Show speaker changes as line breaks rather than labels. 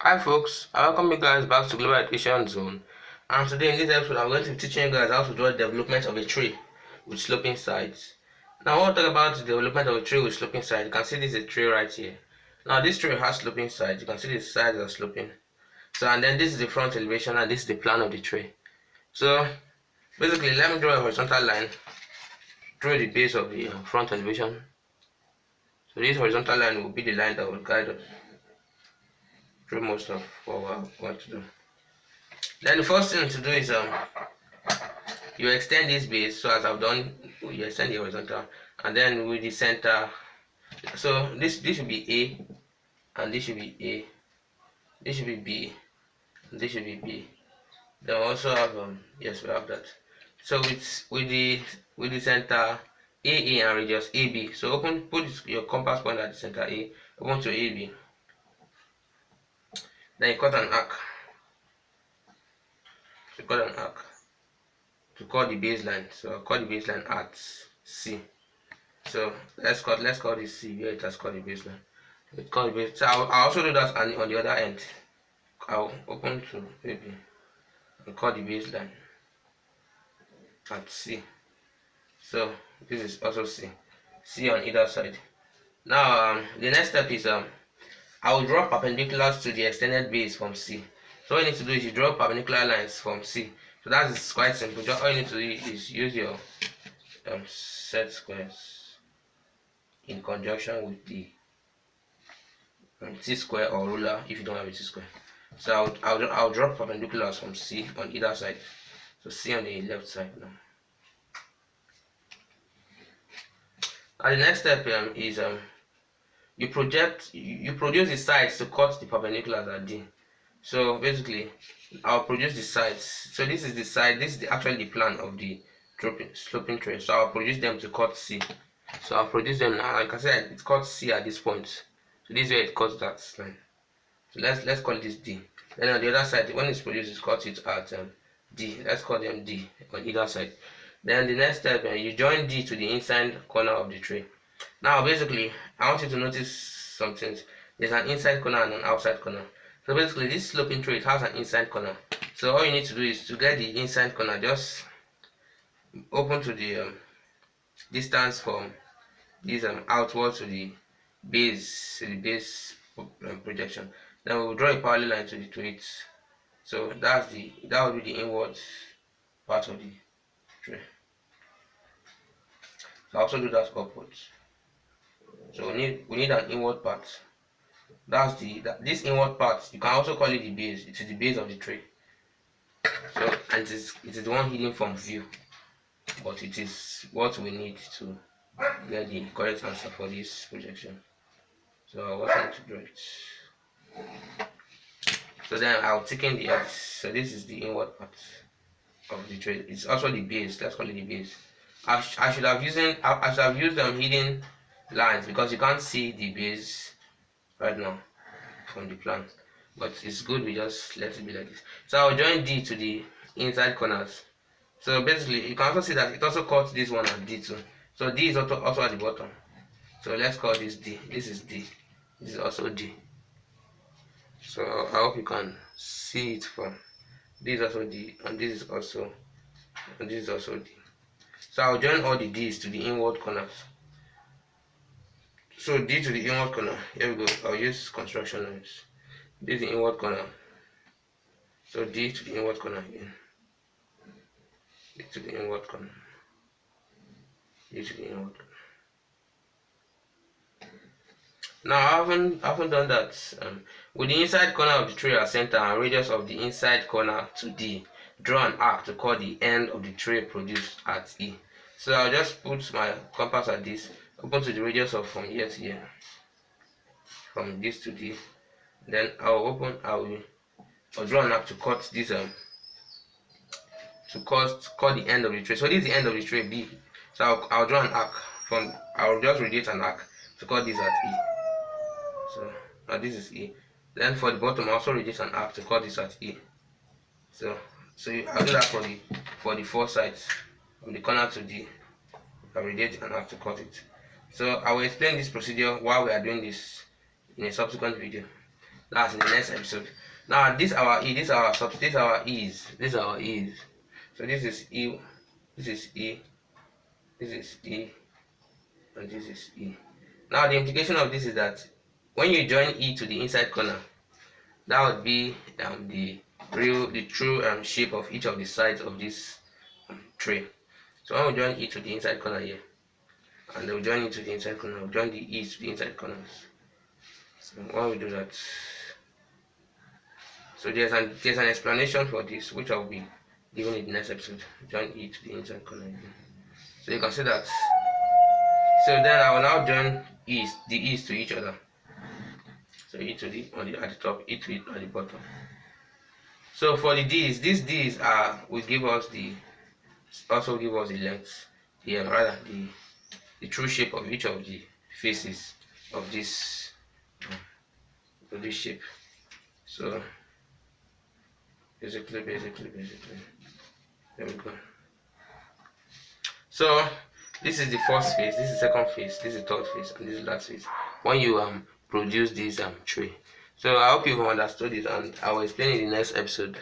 Hi folks, I welcome you guys back to Global Education Zone, and today in this episode I'm going to be teaching you guys how to draw the development of a tree with sloping sides. Now I want to talk about the development of a tree with sloping sides. You can see this is a tree right here. Now this tree has sloping sides. You can see the sides are sloping. So and then this is the front elevation and this is the plan of the tree. So basically let me draw a horizontal line through the base of the front elevation. So this horizontal line will be the line that will guide us through most of what we want to do. Then the first thing to do is you extend this base. So as I've done, you extend the horizontal, and then with the center. So this should be A, and this should be A. This should be B, and this should be B. Then we also have yes, we have that. So with the center AA and radius AB. So put your compass point at the center A, open to AB. Then you cut an arc. You cut an arc to cut the baseline. So I'll cut the baseline at C. So let's call this C where it has cut the baseline. It cut the base. So I'll also do that on the other end. I'll open to AB and cut the baseline at C. So this is also C. C on either side. Now the next step is I will draw perpendiculars to the extended base from C. So all you need to do is you draw perpendicular lines from C. So that is quite simple. Just all you need to do is use your set squares in conjunction with the t-square or ruler if you don't have a t-square. So I'll draw perpendiculars from C on either side. So C on the left side now. And the next step is you produce the sides to cut the perpendiculars at D. So basically I'll produce the sides. So this is the side, this is actually the plan of the sloping tray. So I'll produce them to cut C. So I'll produce them now. Like I said, it cuts C at this point. So this is where it cuts that line. So let's call this D. Then on the other side, when it's produced, it's cut it at D. Let's call them D on either side. Then the next step, you join D to the inside corner of the tray. Now basically, I want you to notice some things. There's an inside corner and an outside corner. So basically, this sloping tray, it has an inside corner. So all you need to do is to get the inside corner, just open to the distance from this outward to the base projection. Then we will draw a parallel line to it. So that will be the inward part of the tray. So I also do that upwards. So we need an inward part. This inward part, you can also call it the base. It is the base of the tray. So and it is the one hidden from view, but it is what we need to get the correct answer for this projection. So I want to draw it. So then I'll take in the edge. So this is the inward part of the tray. It's also the base. Let's call it the base. I should have used hidden lines because you can't see the base right now from the plan. But it's good we just let it be like this. So I'll join D to the inside corners. So basically you can also see that it also cuts this one at D too. So D is also at the bottom. So let's call this D. This is D. This is also D. So I hope you can see it from this is also D and this is also D. So I'll join all the D's to the inward corners. So D to the inward corner. Here we go. I'll use construction lines. This is the inward corner. So D to the inward corner again. D to the inward corner. D to the inward corner. Now I haven't done that. With the inside corner of the tray as center and radius of the inside corner to D, draw an arc to cut the end of the tray produced at E. So I'll just put my compass at this, open to the radius of from here to here, from this to D. Then I'll draw an arc to cut this to cut the end of the tray. So this is the end of the tray B. So I'll draw an arc I'll just radiate an arc to cut this at E. So now this is E. Then for the bottom, I also radiate an arc to cut this at E. So I'll do that for the four sides from the corner to D. I'll radiate an arc to cut it. So I will explain this procedure while we are doing this in a subsequent video. That's in the next episode. Now this our E, this our sub, this our E's, this our E's. So this is E, this is E, this is E, and this is E. Now the implication of this is that when you join E to the inside corner, that would be the true shape of each of the sides of this tray. So when we join E to the inside corner here, and then we join it to the inside corner, we join the E's to the inside corners. So when we do that, so there's an explanation for this, which I will be given in the next episode. Join E to the inside corner again. So you can see that. So then I will now join the E's to each other. So E to the at the top, E to it at the bottom. So for the D's, these D's will give us the length, the true shape of each of the faces of this shape. So basically, there we go. So this is the first face, this is the second face, this is the third face, and this is the last face. When you produce this tray. So I hope you've understood it, and I will explain in the next episode.